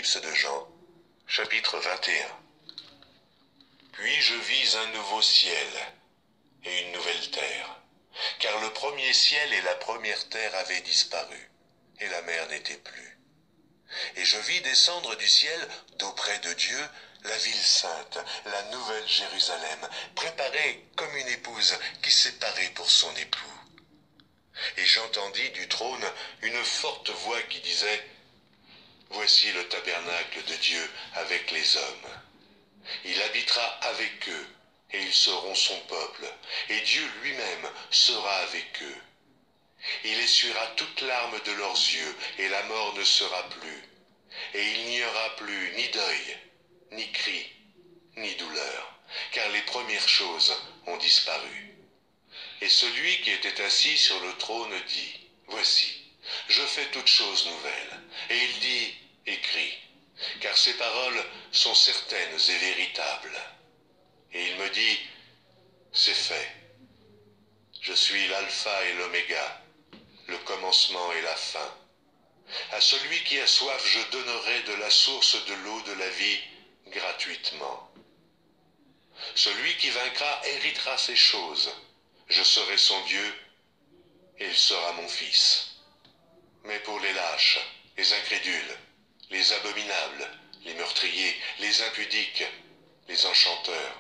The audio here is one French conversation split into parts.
Apocalypse de Jean, chapitre 21. Puis je vis un nouveau ciel et une nouvelle terre, car le premier ciel et la première terre avaient disparu, et la mer n'était plus. Et je vis descendre du ciel, d'auprès de Dieu, la ville sainte, la nouvelle Jérusalem, préparée comme une épouse qui s'est parée pour son époux. Et j'entendis du trône une forte voix qui disait: Voici le tabernacle de Dieu avec les hommes. Il habitera avec eux, et ils seront son peuple, et Dieu lui-même sera avec eux. Il essuiera toute larme de leurs yeux, et la mort ne sera plus. Et il n'y aura plus ni deuil, ni cri, ni douleur, car les premières choses ont disparu. Et celui qui était assis sur le trône dit: Voici, je fais toutes choses nouvelles. Et il dit: Écris, car ces paroles sont certaines et véritables. Et il me dit: C'est fait. Je suis l'alpha et l'oméga, le commencement et la fin. À celui qui a soif, je donnerai de la source de l'eau de la vie gratuitement. Celui qui vaincra héritera ces choses. Je serai son Dieu, et il sera mon fils. Mais pour les lâches, les incrédules, les abominables, les meurtriers, les impudiques, les enchanteurs,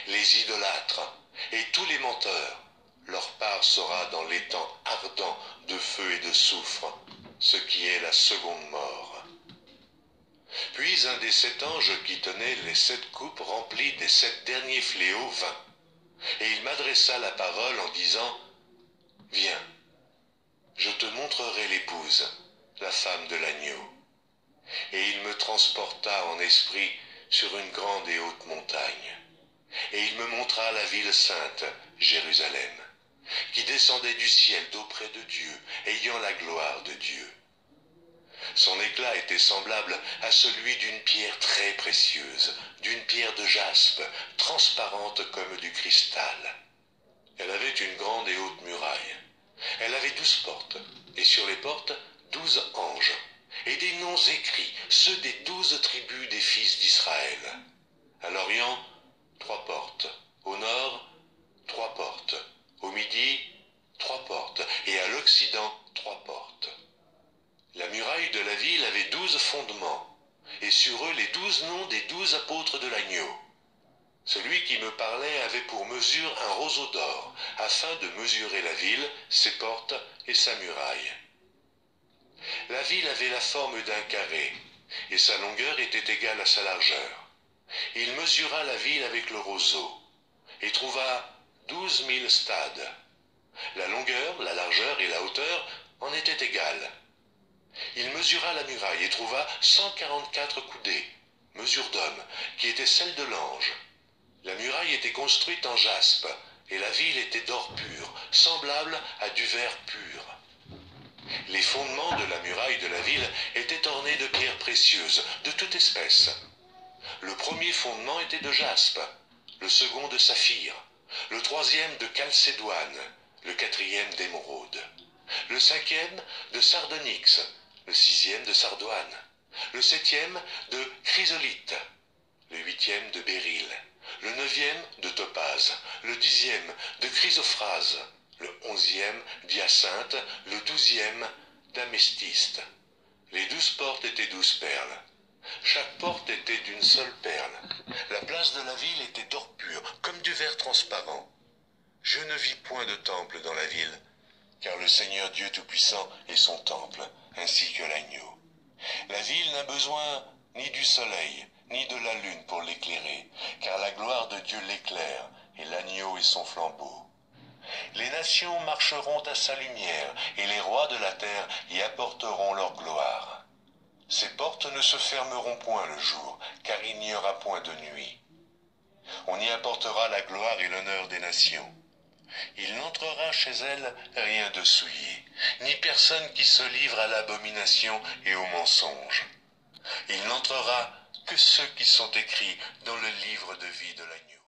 les idolâtres et tous les menteurs, leur part sera dans l'étang ardent de feu et de soufre, ce qui est la seconde mort. Puis un des 7 anges qui tenait les 7 coupes remplies des 7 derniers fléaux vint, et il m'adressa la parole en disant: Viens, je te montrerai l'épouse, la femme de l'agneau. Et il me transporta en esprit sur une grande et haute montagne. Et il me montra la ville sainte, Jérusalem, qui descendait du ciel d'auprès de Dieu, ayant la gloire de Dieu. Son éclat était semblable à celui d'une pierre très précieuse, d'une pierre de jaspe, transparente comme du cristal. Elle avait une grande et haute muraille. Elle avait 12 portes, et sur les portes 12 anges, et des noms écrits, ceux des 12 tribus des fils d'Israël. À l'Orient, 3 portes, au nord, 3 portes, au midi, 3 portes, et à l'Occident, 3 portes. La muraille de la ville avait 12 fondements, et sur eux les 12 noms des 12 apôtres de l'agneau. Celui qui me parlait avait pour mesure un roseau d'or, afin de mesurer la ville, ses portes et sa muraille. La ville avait la forme d'un carré, et sa longueur était égale à sa largeur. Il mesura la ville avec le roseau, et trouva 12 000 stades. La longueur, la largeur et la hauteur en étaient égales. Il mesura la muraille et trouva 144 coudées, mesure d'homme, qui était celle de l'ange. La muraille était construite en jaspe, et la ville était d'or pur, semblable à du verre pur. Les fondements de la muraille de la ville étaient ornés de pierres précieuses, de toute espèce. Le premier fondement était de jaspe, le second de saphir, le troisième de chalcédoine, le quatrième d'émeraude, le cinquième de sardonyx, le sixième de sardoine, le septième de chrysolite, le huitième de béryl, le neuvième de topaze, le 10e de chrysophrase, le 11e d'hyacinthe, le 12e d'améthyste. Les 12 portes étaient 12 perles. Chaque porte était d'une seule perle. La place de la ville était d'or pur, comme du verre transparent. Je ne vis point de temple dans la ville, car le Seigneur Dieu Tout-Puissant est son temple, ainsi que l'agneau. La ville n'a besoin ni du soleil, ni de la lune pour l'éclairer, car la gloire de Dieu l'éclaire, et l'agneau est son flambeau. Les nations marcheront à sa lumière, et les rois de la terre y apporteront leur gloire. Ses portes ne se fermeront point le jour, car il n'y aura point de nuit. On y apportera la gloire et l'honneur des nations. Il n'entrera chez elles rien de souillé, ni personne qui se livre à l'abomination et au mensonge. Il n'entrera que ceux qui sont écrits dans le livre de vie de l'agneau.